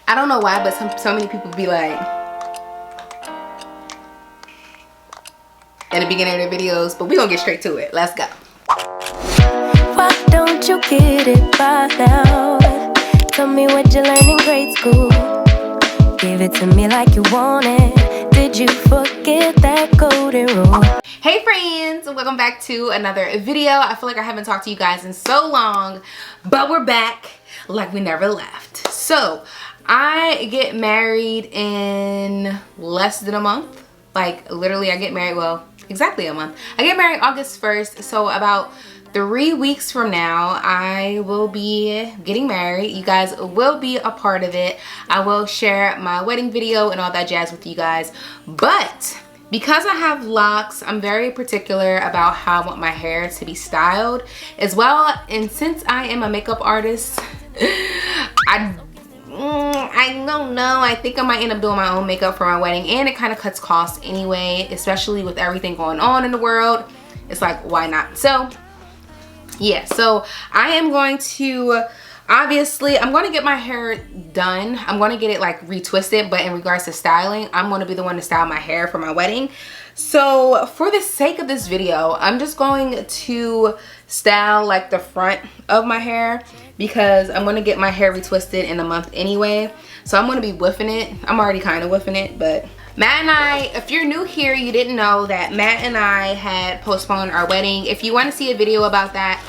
I don't know why, but so many people be like, in the beginning of their videos, but we gonna get straight to it. Let's go. Why don't you get it by now? Tell me what you learned in grade school. Give it to me like you want it. Did you forget that golden rule? Hey friends, welcome back to another video. I feel like I haven't talked to you guys in so long, but we're back like we never left. So I get married in less than a month. Like literally I get married, well, exactly a month. I get married August 1st, so about 3 weeks from now I will be getting married. You guys will be a part of it. I will share my wedding video and all that jazz with you guys, but because I have locks, I'm very particular about how I want my hair to be styled as well. And since I am a makeup artist, I don't know, I think I might end up doing my own makeup for my wedding, and it kind of cuts costs anyway, especially with everything going on in the world. It's like, why not? So yeah, so I am going to, obviously I'm going to get my hair done. I'm going to get it like retwisted, but in regards to styling, I'm going to be the one to style my hair for my wedding. So for the sake of this video, I'm just going to style like the front of my hair because I'm going to get my hair retwisted in a month anyway. So I'm going to be whiffing it. I'm already kind of whiffing it, but Matt and I, if you're new here, you didn't know that Matt and I had postponed our wedding. If you want to see a video about that,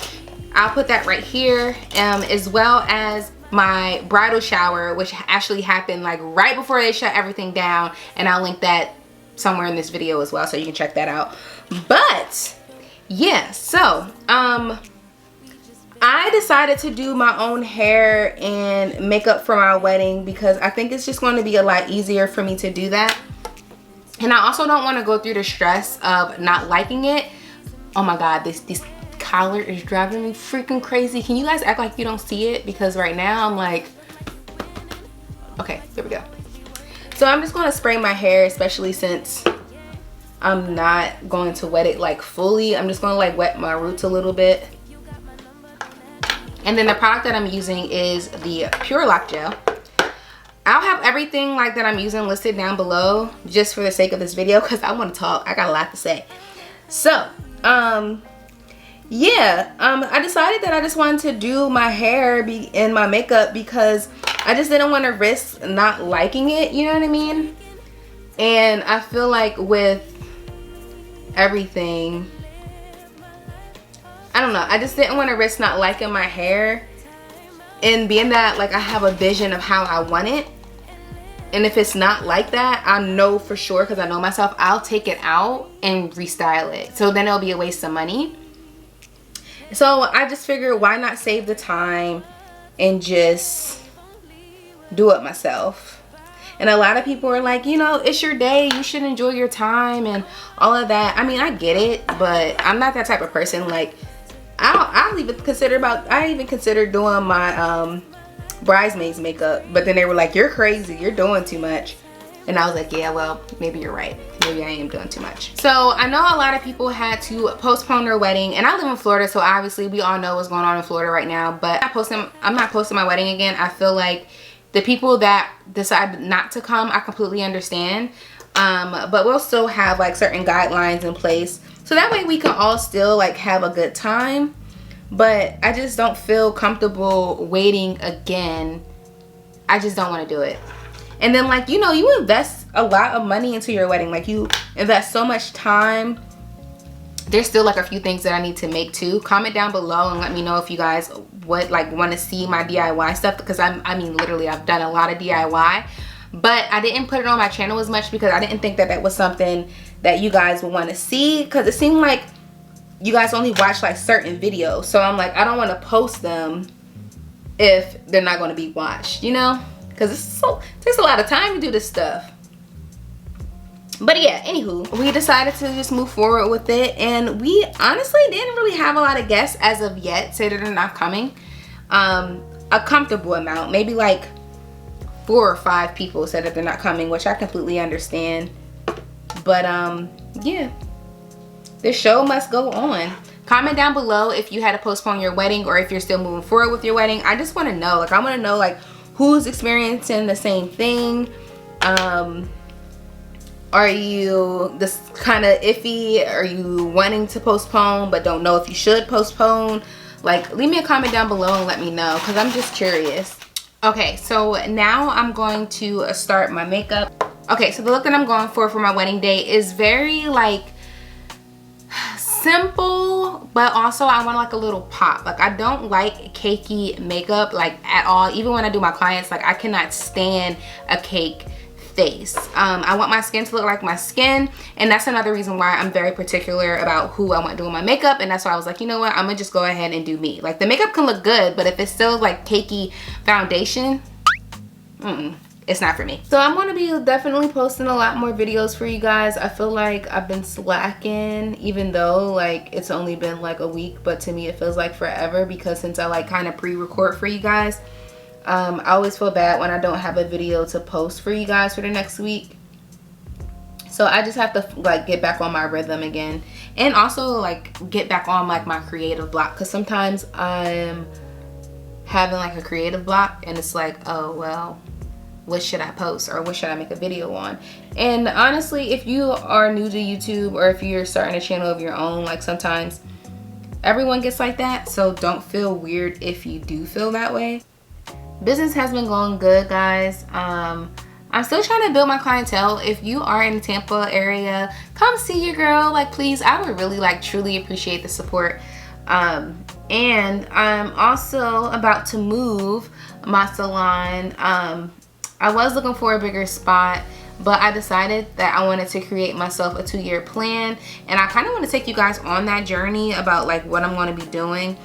I'll put that right here, as well as my bridal shower, which actually happened like right before they shut everything down, and I'll link that somewhere in this video as well so you can check that out. But yeah, so I decided to do my own hair and makeup for my wedding because I think it's just going to be a lot easier for me to do that. And I also don't want to go through the stress of not liking it. Oh my god, this collar is driving me freaking crazy. Can you guys act like you don't see it? Because right now I'm like, okay, here we go. So I'm just going to spray my hair, especially since I'm not going to wet it like fully. I'm just going to like wet my roots a little bit. And then the product that I'm using is the Pure Lock Gel. I'll have everything like that I'm using listed down below just for the sake of this video because I want to talk. I got a lot to say. So yeah, I decided that I just wanted to do my hair and my makeup because I just didn't want to risk not liking it, you know what I mean? And I feel like with everything, I don't know, I just didn't want to risk not liking my hair, and being that like I have a vision of how I want it, and if it's not like that, I know for sure, because I know myself, I'll take it out and restyle it, so then it'll be a waste of money. So I just figured, why not save the time and just do it myself? And a lot of people are like, you know, it's your day, you should enjoy your time and all of that. I mean, I get it, but I'm not that type of person. Like I even considered doing my bridesmaid's makeup, but then they were like, you're crazy, you're doing too much. And I was like, yeah, well, maybe you're right. Maybe I am doing too much. So I know a lot of people had to postpone their wedding, and I live in Florida, so obviously we all know what's going on in Florida right now, but I'm not posting my wedding again. I feel like the people that decide not to come, I completely understand. But we'll still have like certain guidelines in place, so that way we can all still like have a good time. But I just don't feel comfortable waiting again. I just don't want to do it. And then, like, you know, you invest a lot of money into your wedding. Like, you invest so much time. There's still like a few things that I need to make too. Comment down below and let me know if you guys would like want to see my DIY stuff, because I mean literally I've done a lot of DIY, but I didn't put it on my channel as much because I didn't think that that was something that you guys would want to see, because it seemed like you guys only watch like certain videos. So I'm like, I don't want to post them if they're not going to be watched, you know, because it takes a lot of time to do this stuff. But yeah, anywho, we decided to just move forward with it, and we honestly didn't really have a lot of guests as of yet say that they're not coming. A comfortable amount, maybe like 4 or 5 people said that they're not coming, which I completely understand. But yeah, the show must go on. Comment down below if you had to postpone your wedding or if you're still moving forward with your wedding. I just want to know, like, I want to know like who's experiencing the same thing. Are you this kind of iffy? Are you wanting to postpone but don't know if you should postpone? Like, leave me a comment down below and let me know, because I'm just curious. Okay, so now I'm going to start my makeup. Okay, so the look that I'm going for my wedding day is very like simple, but also I want like a little pop. Like, I don't like cakey makeup like at all. Even when I do my clients, like I cannot stand a cake face. I want my skin to look like my skin, and that's another reason why I'm very particular about who I want doing my makeup. And that's why I was like, you know what, I'm gonna just go ahead and do me. Like, the makeup can look good, but if it's still like cakey foundation, it's not for me. So I'm gonna be definitely posting a lot more videos for you guys. I feel like I've been slacking, even though like it's only been like a week, but to me it feels like forever, because since I like kind of pre-record for you guys, I always feel bad when I don't have a video to post for you guys for the next week. So I just have to like get back on my rhythm again, and also like get back on like my creative block, because sometimes I'm having like a creative block and it's like, oh well, what should I post or what should I make a video on? And honestly, if you are new to YouTube or if you're starting a channel of your own, like sometimes everyone gets like that, so don't feel weird if you do feel that way. Business has been going good, guys. I'm still trying to build my clientele. If you are in the Tampa area, come see your girl. Like, please, I would really like truly appreciate the support. And I'm also about to move my salon. I was looking for a bigger spot, but I decided that I wanted to create myself a 2-year plan, and I kind of want to take you guys on that journey about like what I'm going to be doing.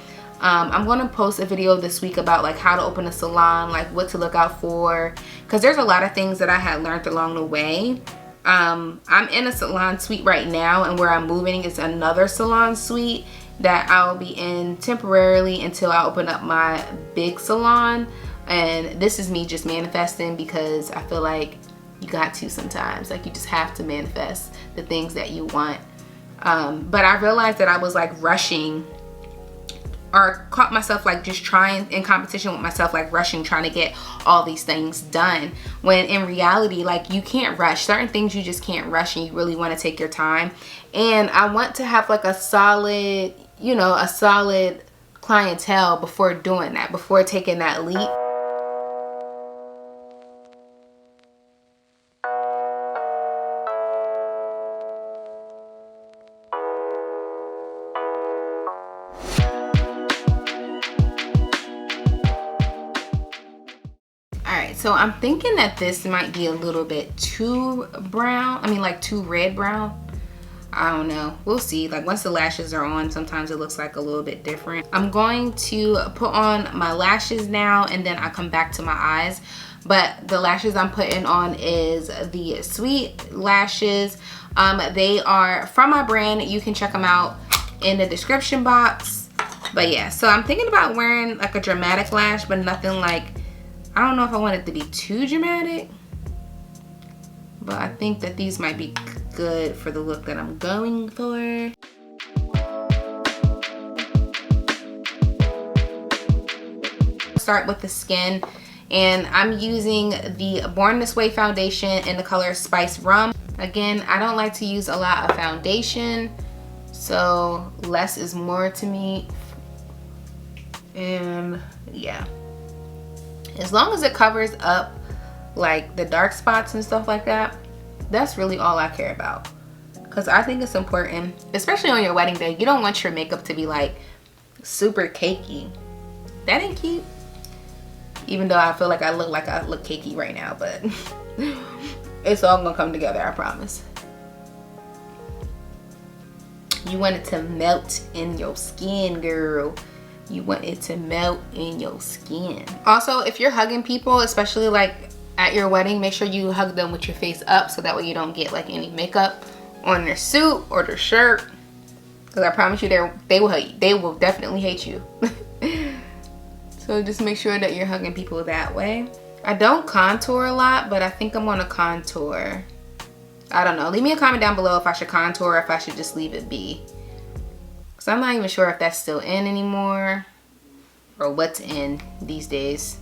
I'm going to post a video this week about like how to open a salon, like what to look out for, because there's a lot of things that I had learned along the way. I'm in a salon suite right now, and where I'm moving is another salon suite that I'll be in temporarily until I open up my big salon. And this is me just manifesting, because I feel like you got to sometimes, like you just have to manifest the things that you want. But I realized that I was like rushing, or caught myself like just trying in competition with myself, like rushing, trying to get all these things done, when in reality, like, you can't rush certain things. You just can't rush, and you really want to take your time. And I want to have like a solid, you know, a solid clientele before doing that, before taking that leap. So I'm thinking that this might be a little bit too brown. I mean, like too red brown. I don't know. We'll see. Like, once the lashes are on, sometimes it looks like a little bit different. I'm going to put on my lashes now, and then I come back to my eyes. But the lashes I'm putting on is the Sweet lashes. They are from my brand. You can check them out in the description box. But yeah, so I'm thinking about wearing like a dramatic lash, but nothing like, I don't know if I want it to be too dramatic, but I think that these might be good for the look that I'm going for. Start with the skin, and I'm using the Born This Way foundation in the color Spice Rum. Again, I don't like to use a lot of foundation, so less is more to me. And yeah, as long as it covers up like the dark spots and stuff like that, that's really all I care about. Because I think it's important, especially on your wedding day. You don't want your makeup to be like super cakey. That ain't cute. Even though I feel like I look cakey right now, but it's all gonna come together, I promise. You want it to melt in your skin, girl. You want it to melt in your skin. Also, if you're hugging people, especially like at your wedding, make sure you hug them with your face up, so that way you don't get like any makeup on their suit or their shirt. Because I promise you, they will hate you. They will definitely hate you. So just make sure that you're hugging people that way. I don't contour a lot, but I think I'm gonna contour. I don't know. Leave me a comment down below if I should contour or if I should just leave it be. Because I'm not even sure if that's still in anymore or what's in these days.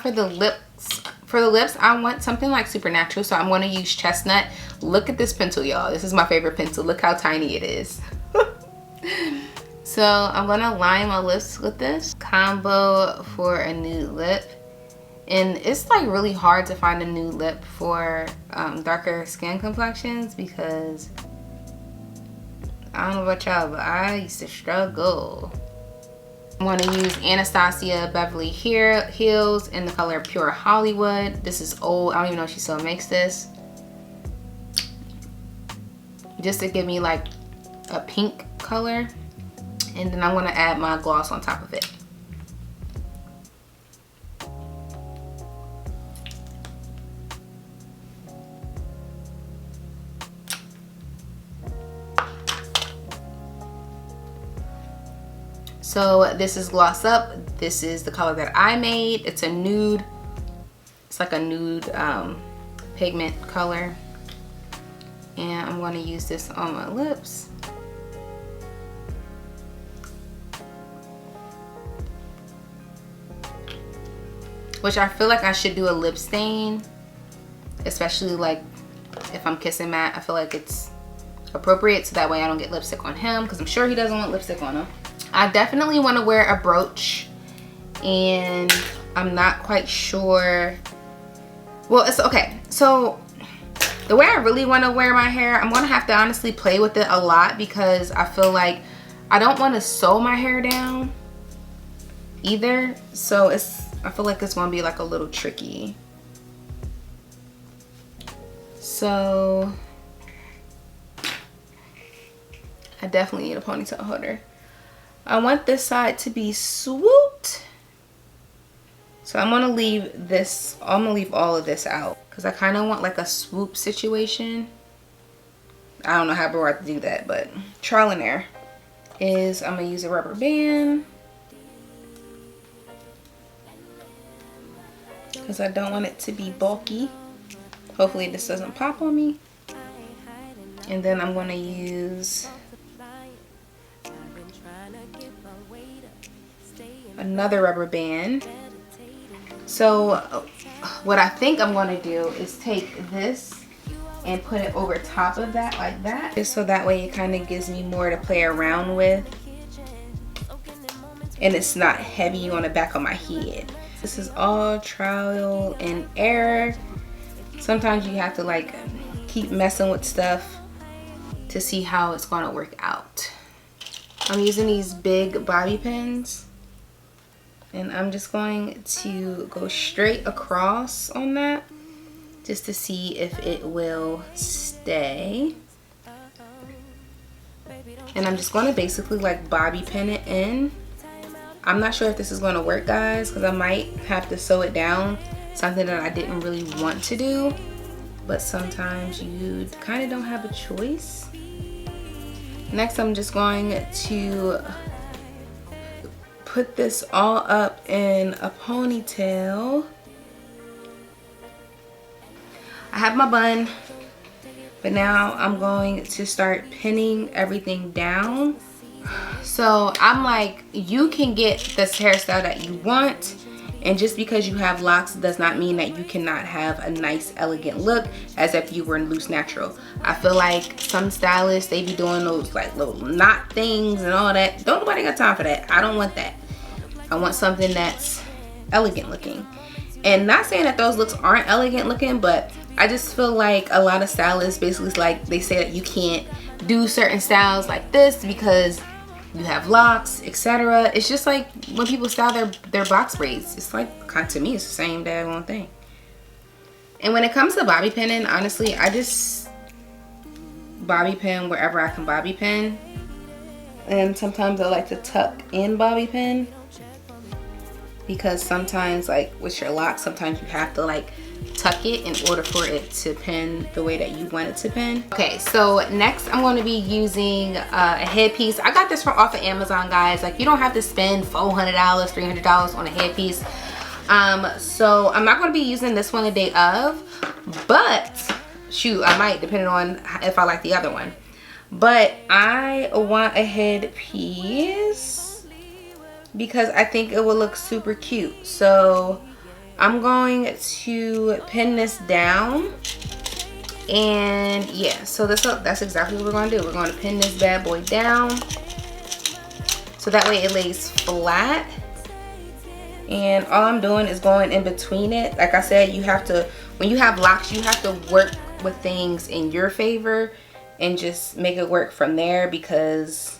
for the lips, I want something like super natural, so I'm going to use chestnut. Look at this pencil, y'all. This is my favorite pencil. Look how tiny it is. So I'm going to line my lips with this combo for a nude lip. And it's like really hard to find a nude lip for darker skin complexions, because I don't know about y'all, but I used to struggle. I'm going to use Anastasia Beverly Hills in the color Pure Hollywood. This is old. I don't even know if she still makes this. Just to give me like a pink color. And then I'm going to add my gloss on top of it. So this is Gloss Up. This is the color that I made. It's a nude. It's like a nude pigment color. And I'm going to use this on my lips. Which I feel like I should do a lip stain. Especially like if I'm kissing Matt. I feel like it's appropriate, so that way I don't get lipstick on him, because I'm sure he doesn't want lipstick on him. I definitely want to wear a brooch, and I'm not quite sure. Well, it's okay. So the way I really want to wear my hair, I'm going to have to honestly play with it a lot, because I feel like I don't want to sew my hair down either. So I feel like it's going to be like a little tricky. So I definitely need a ponytail holder. I want this side to be swooped. So I'm gonna leave this, I'm gonna leave all of this out, because I kind of want like a swoop situation. I don't know how to do that, but trial and error is I'm gonna use a rubber band, because I don't want it to be bulky. Hopefully this doesn't pop on me. And then I'm gonna use another rubber band. So what I think I'm going to do is take this and put it over top of that, like that, just so that way it kind of gives me more to play around with, and it's not heavy on the back of my head. This is all trial and error. Sometimes you have to like keep messing with stuff to see how it's going to work out. I'm using these big bobby pins, and I'm just going to go straight across on that just to see if it will stay. And I'm just going to basically like bobby pin it in. I'm not sure if this is going to work, guys, because I might have to sew it down, something that I didn't really want to do, but sometimes you kind of don't have a choice. Next, I'm just going to put this all up in a ponytail. I have my bun, but now I'm going to start pinning everything down. So I'm like, you can get this hairstyle that you want, and just because you have locks does not mean that you cannot have a nice elegant look as if you were loose natural. I feel like some stylists, they be doing those like little knot things and all that. Don't nobody got time for that. I don't want that. I want something that's elegant looking. And not saying that those looks aren't elegant looking, but I just feel like a lot of stylists basically like they say that you can't do certain styles like this because you have locks, etc. It's just like when people style their box braids. It's like, to me, it's the same daggone thing. And when it comes to bobby pinning, honestly, I just bobby pin wherever I can bobby pin. And sometimes I like to tuck in bobby pin, because sometimes like with your locks, sometimes you have to like tuck it in order for it to pin the way that you want it to pin. Okay, so next I'm going to be using a headpiece. I got this from off of Amazon, guys. Like, you don't have to spend $400, $300 on a headpiece. So I'm not going to be using this one the day of, but shoot, I might, depending on if I like the other one. But I want a headpiece because I think it will look super cute. So I'm going to pin this down. And yeah, so that's exactly what we're going to do. We're going to pin this bad boy down so that way it lays flat. And all I'm doing is going in between it. Like I said, you have to, when you have locks, you have to work with things in your favor and just make it work from there, because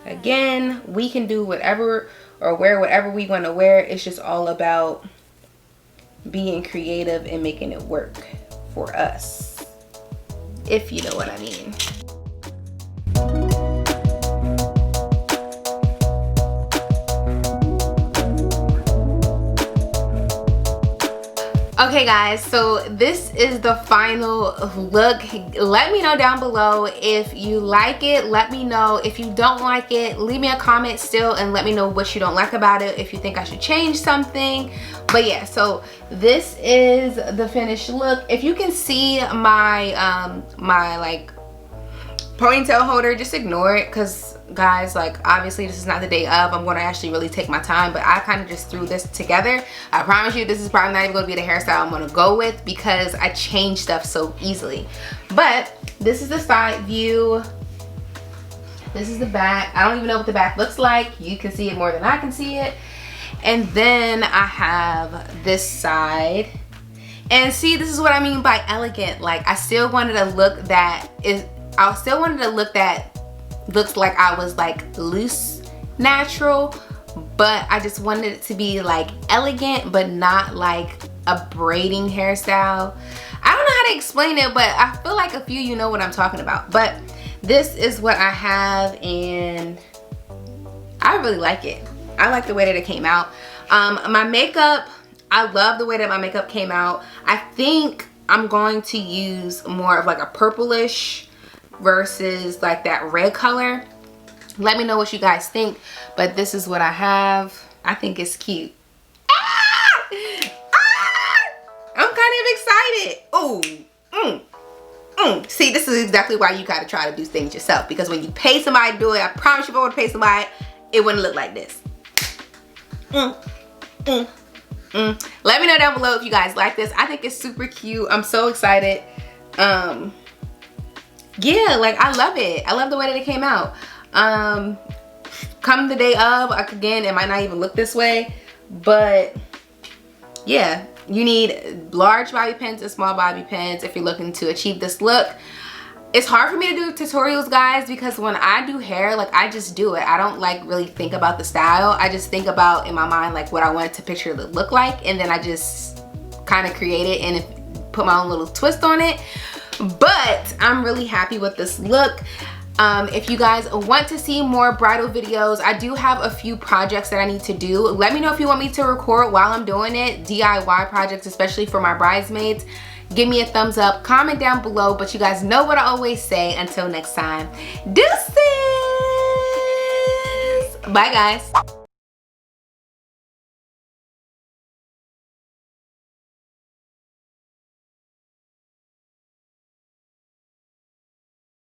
again, we can do whatever or wear whatever we want to wear. It's just all about being creative and making it work for us, if you know what I mean. Okay guys, so this is the final look. Let me know down below if you like it. Let me know if you don't like it. Leave me a comment still and let me know what you don't like about it, if you think I should change something. But yeah, so this is the finished look. If you can see my my like ponytail holder, just ignore it, because guys, like obviously this is not the day of. I'm going to actually really take my time, but I kind of just threw this together. I promise you this is probably not even going to be the hairstyle I'm going to go with, because I change stuff so easily. But this is the side view. This is the back. I don't even know what the back looks like. You can see it more than I can see it. And then I have this side. And see, this is what I mean by elegant. Like I still wanted a look that is, I still wanted a look that looks like I was like loose natural, but I just wanted it to be like elegant but not like a braiding hairstyle. I don't know how to explain it, but I feel like a few you know what I'm talking about. But this is what I have and I really like it. I like the way that it came out. My makeup, I love the way that my makeup came out. I think I'm going to use more of like a purplish versus like that red color. Let me know what you guys think, but this is what I have. I think it's cute. I'm kind of excited. See, this is exactly why you gotta try to do things yourself, because when you pay somebody to do it, I promise you if I would pay somebody, it wouldn't look like this. Let me know down below if you guys like this. I think it's super cute. I'm so excited. Yeah, like I love it. I love the way that it came out. Come the day of, again, it might not even look this way, but yeah, you need large bobby pins and small bobby pins if you're looking to achieve this look. It's hard for me to do tutorials, guys, because when I do hair, like I just do it. I don't like really think about the style. I just think about in my mind like what I want to picture it to look like, and then I just kind of create it and put my own little twist on it. But I'm really happy with this look. If you guys want to see more bridal videos, I do have a few projects that I need to do. Let me know if you want me to record while I'm doing it, DIY projects, especially for my bridesmaids. Give me a thumbs up, comment down below, but you guys know what I always say. Until next time, deuces! Bye guys.